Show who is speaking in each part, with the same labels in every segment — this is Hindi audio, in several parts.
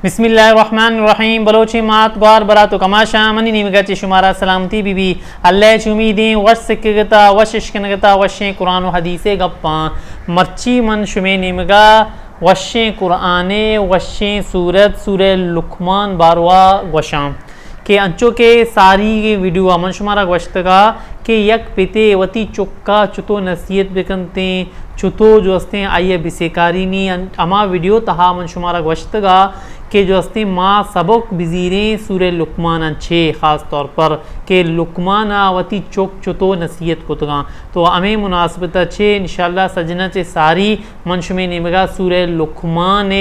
Speaker 1: बिस्मिल्लाहिर्रहमानिर्रहीम बलोची मात गौर बरातो कमाशा मनी निमगाची शुमारा सलामती बीबी अल्लाह चुमीदी वश सिक्कता वश इश्कनगता वशे कुरान व हदीसे गप्पा मर्ची मन शुमे निमगा वशे कुराने वशे सूरत सूरे लुकमान बारवा वशाम के अंचो के सारी वीडियो अमन शुमारा गश्तगा के यक पिते वती चुक्का चुतो नसीहत बिकनते चुतो जो हस्ते आइए बिसेकारी नी अमा वीडियो तहा मन शुमारा गश्तगा के जो हस्ते माँ सबक बिजीरें सूर्य लुकमान अच्छे ख़ास तौर पर के लुकमाना वती चुक चुतो नसीहत कुतगा तो हमें मुनासबत अच्छे इंशाल्लाह सजना चे सारी मंश में निमगा सूर्य लुकमान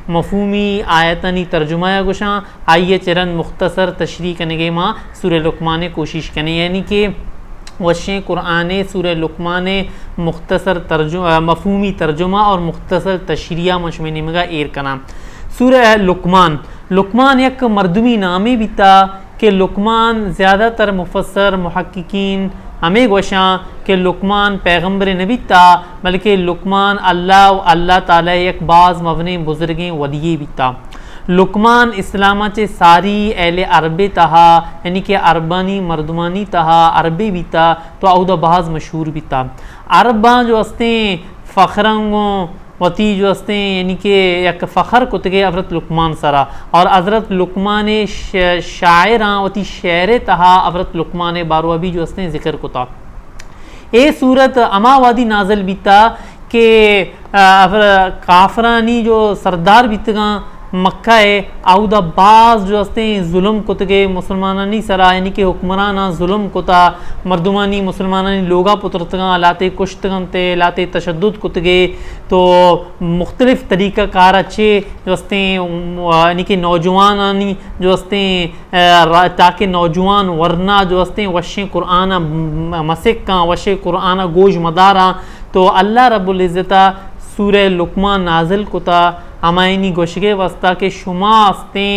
Speaker 1: मफहूमी आयतनी तर्जुमा गुशा आइए चरन मुख्तसर तशरी कनेगे माँ सूर्य लुकमान कोशिश कने यानी कि वशे कुरान सूर्य लुकमान मुख्तसर मफहूमी तर्जुमा और मुख्तसर तशरिया मशमे निमगा एर कना सूर्य लुकमान एक मर्दमी नामे बिता के लुकमान ज़्यादातर मुफस्सर मुहक्किकीन हमें गोशा के लुकमान पैगम्बर नबी ता बल्कि लुकमान अल्लाह ताला एक बाज़ मवने बुजुर्गें वलिये बिता लुकमान इस्लामाचे सारी एले अरबे तहा यानी कि अरबानी मर्दमानी तहा अरबे बिता तो आउदा बाज़ मशहूर बिता अरबा जो हस्ते फ़ख्रंगों वती जो हस्ते यानी कि एक फ़ख्र कुतगे हज़रत लुकमान सरा और हज़रत लुकमान शायरा वती शेर तहा हज़रत लुकमान बारवा भी जो हस्ते ज़िक्र कुता ए सूरत अमावादी नाजल बिता के काफरानी जो सरदार बितगा मक्का है आउदा बाज जो हस्ते जुल्म कुतगे मुसलमानी सरा यानी कि हुक्मराना जुल्म कुता मर्दुमानी मुसलमानी लोगा पुत्रतगा लाते कुश्तगनते लाते तशद्दुद कुतगे तो मुख्तलिफ़ तरीक़ा कार अच्छे जो हस्ते यानी कि नौजवानी जो हस्ते ताकि नौजवान वरना जो हस्ते वशे कुराना मसिक्का वशे कुराना गोश मदारा तो अल्लाह रब्बुल इज़्ज़ता सूरह लुकमान नाजिल कुता हमायनी गोशगे वस्ता के शुमा हस्ते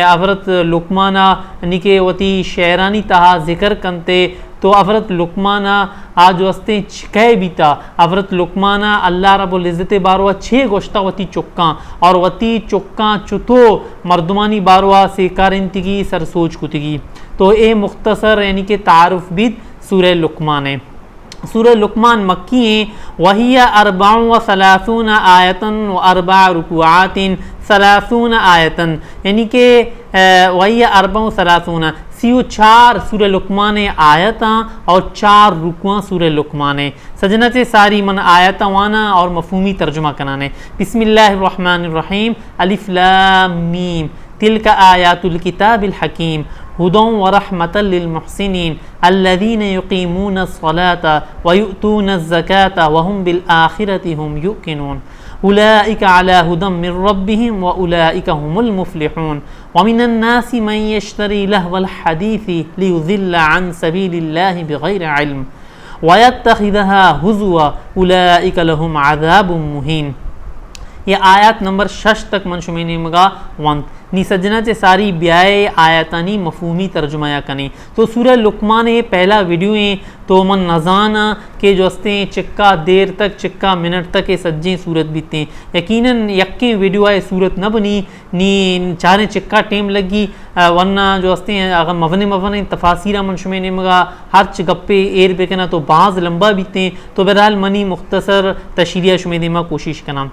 Speaker 1: अवरत लुकमाना यानी कि वती शेरानी तहा ज़िक्र कनते तो अवरत लुकमाना आज वस्ते कह बीता अवरत लुकमाना अल्लाह रब्बुल इज़्ज़त बारवा छः गोश्ता वती चुक्का और वती चुक्का चुतो मर्दमानी बारवा सेकारिंतगी सरसोच कुतगी तो ए मुख्तसर यानी कि तारुफ बिद सूरह लुकमान है। सूरह लुकमान मक्की है वहिया अरबाउन व सलासून आयतन व अरबा रुकुआतिन सलासून आयतन यानी कि वहिया अरबाउन सलासून सियो 4 सूरह लुकमान आयता और 4 रुकुआ सूरह लुकमान सजना से सारी मन आयता वाना और मफहूमी तर्जुमा कनाने बिस्मिल्लाहिर्रहमानिर्रहीम अलिफ लाम मीम तिलका आयातुल किताबिल हकीम हुदन व रहमतल लिल मुहसिनीन अल्लज़ीना युक़ीमूनस सलाता व युअतूनज़ ज़काता व हुम बिल आखिरति हुम युक़िनून उलाइका अला हुदम मिर रब्बिहिम व उलाइका हुमुल मुफ्लिहून व मिनन नासि मन यश्तरी लहवल हदीसी लियुज़िल्ला अन सबीलिल्लाहि बिग़ैरि इल्म व यत्तखिज़हा हुज़ुवा उलाइका लहुम अज़ाबुम मुहीन। ये आयत नंबर 6 तक मनशुमेनी मगा वंत नी सजना चे सारी ब्याय आयतानी मफहूमी तर्जुमाया कने तो सूरह लुकमान ये पहला वीडियो है तो मन नजाना के जो हस्ते चिक्का देर तक चिक्का मिनट तक ये सज्जे सूरत बीते यकीनन यक्के वीडियो आए सूरत न बनी नी चारे चिक्का टेम लगी वरना जो हस्ते अगर मवने तफासीरा मनशुमे ने मगा हर गप्पे एर पे कहना तो बाज़ लंबा बीते तो बहरहाल मनी मुख्तसर तशरिया शुमे देमा कोशिश करना।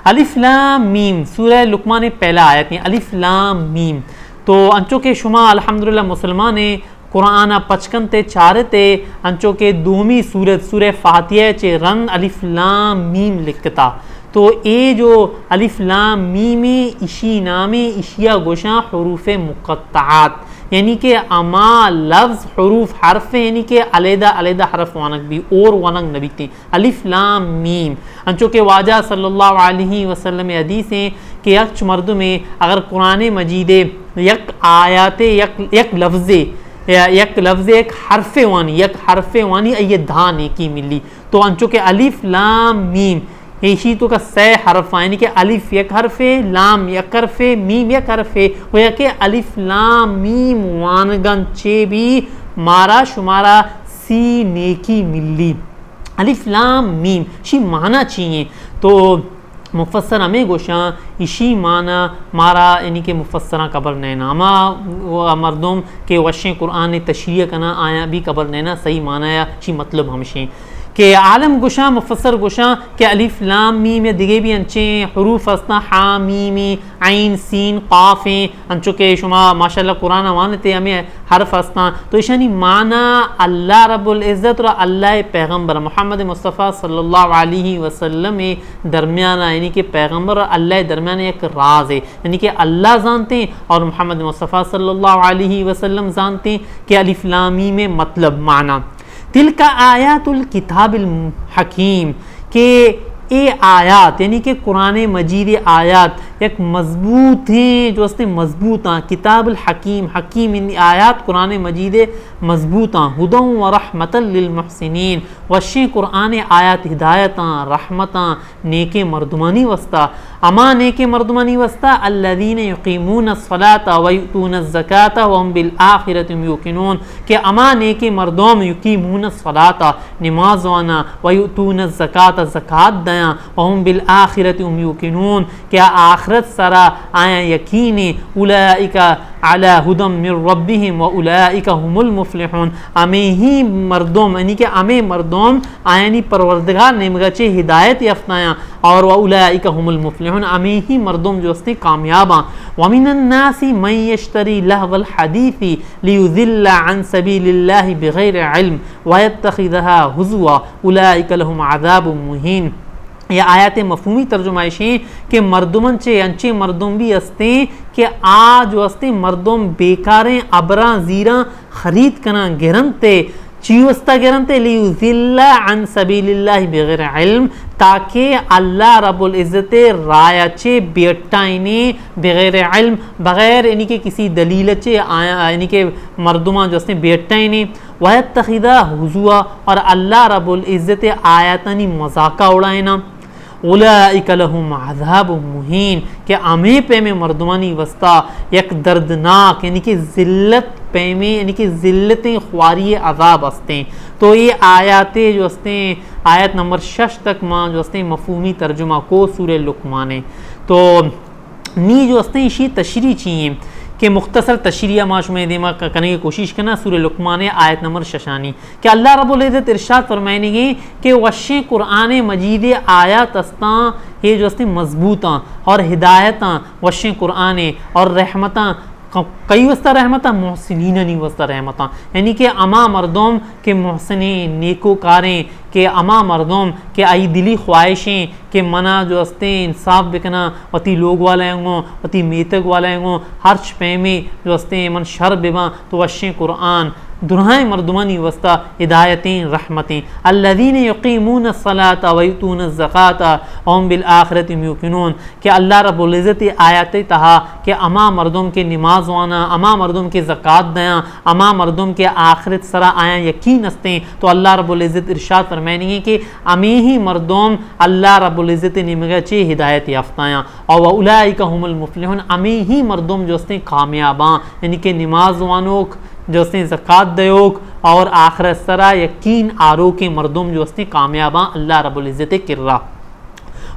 Speaker 1: अलिफ लाम मीम सूरह लुकमान पहला आयत है अलिफ लाम मीम तो अंचो के शुमा अल्हम्दुलिल्लाह मुसलमान कुरान 55 ते 4 ते अंचो के दोमी सूरत सूरह फातिहा चे रंग अलिफ लाम मीम लिखता तो ये जो अलिफ लाम मीम इशी नामे इशिया गोशा हरूफ मुक़त्तआत यानी कि अमा लफ्ज़ हरूफ हरफ यानी कि अलहदा हरफ वानक भी और वानक नबीते अलिफ लाम मीम अंचो के वाजा सल्लल्लाहु अलैहि वसल्लम हदीस हैं कि यक मर्द में अगर कुरान मजीद यक आयात यक लफ्ज़ एक हरफ वानी ये धान की मिली तो अंचो के अलिफ लाम मीम ऐशी तो का सै हरफ यानी कि अलिफ एक हरफे लाम एक हरफे मीम एक हरफे वो के अलिफ लाम मीम वानगन चे भी मारा शुमारा सी नेकी मिली अलिफ लाम मीम शी माना चाहिए तो मुफस्सर हमें गोशा इशी माना मारा यानी कि मुफस्सरा कबर नैना अमा मर्दों के वशें कुरान तशरीह कना आया भी कबर नैना सही माना या शी मतलब हमशें कि आलम गुशा मुफस्सर गुशा के अलिफ लाम मीम या दिगे भी अंचे हरूफ हस्ता हा मीमी आइन सीन काफ़ें अंचो के शुमा माशाल्लाह कुरान अमानते हमें हरफ हस्ता तो ईशानी माना अल्लाह रब्बुल इज़्ज़त और अल्लाह पैगम्बर मोहम्मद मुस्तफ़ा सल्लल्लाहु अलैहि वसल्लम दरमियाना यानी कि पैगम्बर और अल्लाह दरमियान एक राज है यानी कि अल्लाह जानते हैं और मोहम्मद मुस्तफ़ा सल्लल्लाहु अलैहि वसल्लम जानते हैं कि अलिफ लाम मीम में मतलब माना तिल का आयातुल किताबिल हकीम के ए आयात यानी कि कुरान मजीद आयात एक मजबूत हैं जो उसने मजबूत किताबुल हकीम हकीम इन आयात कुरान मजीद मजबूत हुदौ व रहमतल लिल मुहसिनीन वशे कुरान आयात हिदायत रहमत नेके मर्दमानी वस्ता अमा नेके मर्दमानी वस्ता अल्लज़ीन युक़ीमून अस्सलाता व युतून अज़्ज़काता व हुम बिल आखिरति हुम यूक़िनून के अमा नेके मर्दोम युक़ीमून अस्सलाता नमाज वाना व युतून अज़्ज़काता ज़कात दया व हुम बिल आखिरति हुम यूक़िनून क्या आखिरत सरा आया यकीन उलाइका अला हुदम मिर रब्बिहिम व उलाइका हुमुल मुफ्लिहून अमे ही मर्दोम यानी कि अमे मर्दोम आयानी परवरदिगार ने मगचे हिदायत याफ्ताया और व उलाइका हुमुल मुफ्लिहून अमे ही मर्दोम जो अस्ते कामयाबा व मिनन नासी मन यश्तरी लहवल हदीसी लियुज़िल्ला अन सबीलिल्लाहि बिगैरि इल्म व यत्तखिज़हा हुज़वा उलाइका लहुम अज़ाबुम मुहीन। यह आयत मफहूमी तर्जुमाइशें कि मर्दुमन चे अंचे मर्दुम भी अस्ते कि आज वस्ते मर्दुम बेकारें अबरा ज़ीरा खरीद कना गिरनते चीवस्ता गिरनते लियुज़िल्ला अन सबीलिल्लाहि बिगैर इल्म ताकि अल्लाह रब्बुल इज़्ज़त रायाचे बेटाइने बिगैर इल्म बगैर यानी कि किसी दलील चे यानी कि मर्दुमा जो अस्ते बेटाइने वह तखिदा हुजुआ और अल्लाह रब्बुल इज़्ज़त आयतनी मजाका उड़ाएना उलाइका लहुम अज़ाबुम मुहीन के अमे पे में मर्दमानी वस्ता एक दर्दनाक यानी कि ज़िल्लत पे में यानी कि ज़िल्लतें ख्वारी अज़ाब हस्ते। तो ये आयातें जो हस्ते आयत नंबर 6 तक माँ जो हस्ते मफहूमी तर्जुमा को सूरह लुक़मान तो नी जो हस्ते इसी तशरी चाहिए कि मुख्तसर तशरिया माश में दिमाग करने की कोशिश करना सूरह लुक़मान आयत नंबर 6 कि अल्लाह रब्बुल इज़्ज़त इरशाद फरमाएंगे कि वशे कुरान मजीद आयत अस्ता ये जो अस्ते मजबूत और हिदायत वशे कुरान और रहमत कई वस्ता रहमत मोहसिनीन नहीं वस्ता रहमत यानी कि अमा मर्दोम के मोहसिने नेकोकारें के अमा मर्दोम के आई दिली ख्वाहिशें के मना जो अस्ते इंसाफ बिकना वती लोग वाले होंगो वती मेतक वाले होंगो हर्ष पैमे जो अस्ते मन शर बिबा तो वशे कुरान दुल्हाएँ मर्दुमानी वस्ता हिदायतें रहमतें अल्लज़ीन युक़ीमून अस्सलाता व युतून अज़्ज़काता व हुम बिल आखिरति हुम यूक़िनून कि अल्लाह रब्बुल इज़्ज़त आयत तहा कि अमा मर्दुम के नमाज वाना अमा मर्दुम के ज़कात दया अमा मर्दुम के आखिरत सरा आया यकीन हस्ते तो अल्लाह रब्बुल इज़्ज़त इरशाद फरमाएंगे कि अमी ही मर्दुम अल्लाह रब्बुल इज़्ज़त ने चे हिदायत याफ्तायाँ और व उलाइका हुमुल मुफ्लिहून अमी ही मर्दुम जो हस्ते कामयाबां यानी कि नमाज वानोक जो उसने ज़कात दयोक और आखिरत सरा यकीन आरो के मर्दुम जो उसने कामयाबा अल्लाह रब्बुल इज़्ज़त किर्रा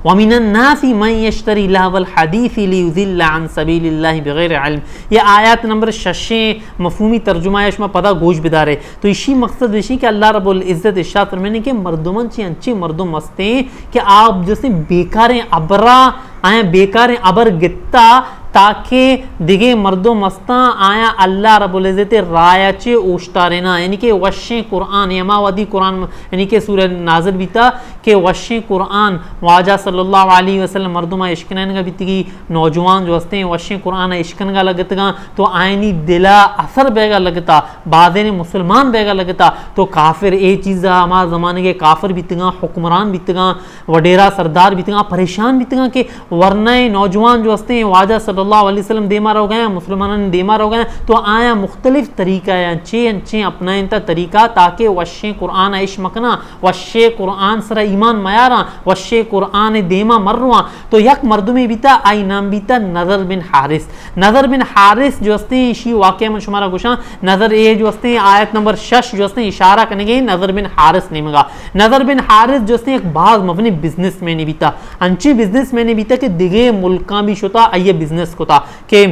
Speaker 1: वमिनन नासी मन यश्तरी लहवल हदीसी लियुज़िल्ला अन सबीलिल्लाहि बिगैर इल्म। ये आयत नंबर 6 मफहूमी तर्जुमा इसमें पता गोश बिदारे तो इसी मकसद इसी कि अल्लाह रब्बुल इज़्ज़त इरशाद फरमाने के मर्दुमन चे अच्छे मर्दुम हस्ते कि आप जैसे बेकारें अबरा आए बेकारें अबर गित्ता ताकि दिगे मर्दो मस्ता आया अल्लाह रब्बुल इज़्ज़त रायाचे ओश्ता रहना यानी कि वशे कुरान यमावदी कुरान यानी कि सूरह नाज़िल बीता कि वशे कुरान वाजा सल्लल्लाहु अलैहि वसल्लम मर्दुमा इश्कनन का बीतगी नौजवान जो हस्ते हैं वशे कुरान इश्कन का लगतगा तो आयनी दिला असर बेगा लगता बादे ने मुसलमान बेगा लगता तो काफिर ए चीज़ हमारे ज़माने के काफिर बीतगा हुक्मरान बीतगा वडेरा सरदार बीतगा परेशान बीतगा कि वरना नौजवान जो हस्ते हैं वाजा सल्लल्लाहु अलैहि वसल्लम देमा रहो गए मुसलमानों ने देमा रहो गए तो आया मुख्तलिफ तरीका या चे अपनाएं तरीका ताकि वशे कुरान इश मकना वशे कुरान सरा ईमान मयारा वशे कुरान देमा मर्रुआ तो यक मर्दुमे बीता आई नाम बीता नज़र बिन हारिस जो हस्ते इसी वाक़े में शुमारा गुशा नज़र ए जो हस्ते आयत नंबर 6 जो हस्ते इशारा करने गए नज़र बिन हारिस नेमगा नज़र बिन हारिस जो हस्ते एक बाज मबनी बिजनेस में ने बीता अंची बिजनेस में ने बीता कि दिगे मुल्का भी शोता आइए बिजनेस को था कि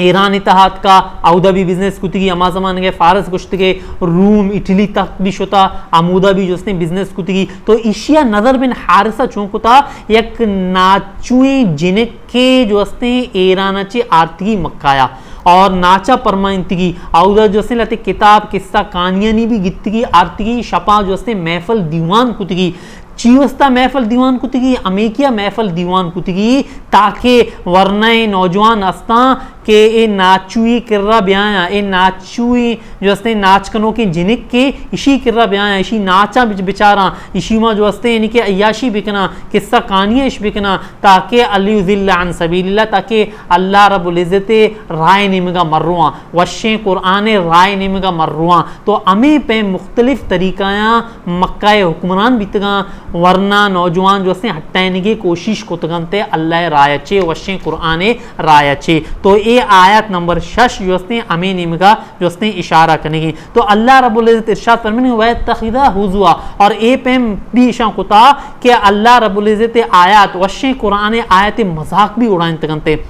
Speaker 1: ईरान इतिहाद का आउदा भी बिजनेस कुतगी अमा जमान के फारस गुश्त के रूम इटली तक भी शोता आमूदा भी जो उसने बिजनेस कुतगी तो इशिया नज़र बिन हारिसा चौंकुता एक नाचुए जिनक के जो उसने ईरानाची आर्थिकी मक्काया और नाचा परमाइंतगी आउदा जो से लते किताब किस्सा कहानियां भी गितगी आर्थिकी शपा जो से महफल दीवान कुतगी चीवस्ता महफल दीवान कुतगी अमेकिया महफल दीवान कुतगी ताकि वरना नौजवान अस्ता के ए नाचुई किर्रा ब्याया ए नाचुई जो हस्ते नाच कनो के जिनिक के इशी किर्रा ब्याया इशी नाचा बेचारा इशी में जो हस्ते यानी कि अयाशी बिकना किस्सा कहानियाँ इश बिकना ताकि अल्लाह अन सबीलिल्लाह ताकि अल्लाह रब्बुल इज़्ज़ते राय निमगा मर्रुआ वशे कुरान राय निमगा मर्रुआ तो अमे पे मुख्तलिफ तरीकायाँ मक्का हुक्मरान बितगा वरना नौजवान जो हस्ते हटाने की कोशिश को तगनते अल्लाह रायचे वशे कुरान रायचे तो ए आयत नंबर 6 जो हस्ते अमे निमगा जो हस्ते इशारा करेंगे तो अल्लाह रब्बुल इज़्ज़त इरशाद फरमाने व तखिदा हुजुआ और ए पे भी इशा कुता कि अल्लाह रब्बुल इज़्ज़त आयत वशे कुरान आयत मजाक भी उड़ाने तगनते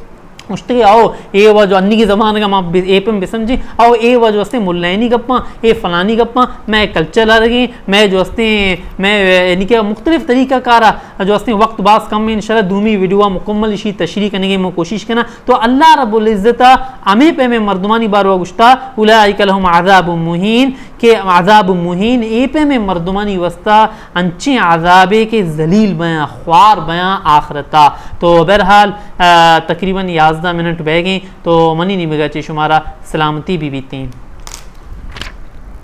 Speaker 1: मुश्तके आओ ए वह जो अन्नी की ज़बान का माँ ए पे बिसमझी आओ ए वह जो हस्ते मुल्लानी गप्पा ए फलानी गप्पा मैं कल्चर ला रही मैं जो हस्ते मैं यानी कि मुख्तलिफ तरीका कारा जो हस्ते वक्त बास कम में इंशाल्लाह दूमी वीडियो मुकम्मल इसी तशरीह करने की मैं कोशिश करना तो अल्लाह रब्बुल इज़्ज़त अमे पे में मर्दमानी बार गुश्ता उलाइका लहुम अज़ाब मुहीन के अज़ाब मुहीन ए पे में मर्दमानी वस्ता अंचे अज़ाबे के जलील बयां ख्वार बयां आखरता तो बहरहाल तकरीबन 11 मिनट बह गए तो मनी नहीं बगा शुमारा सलामती भी बीती।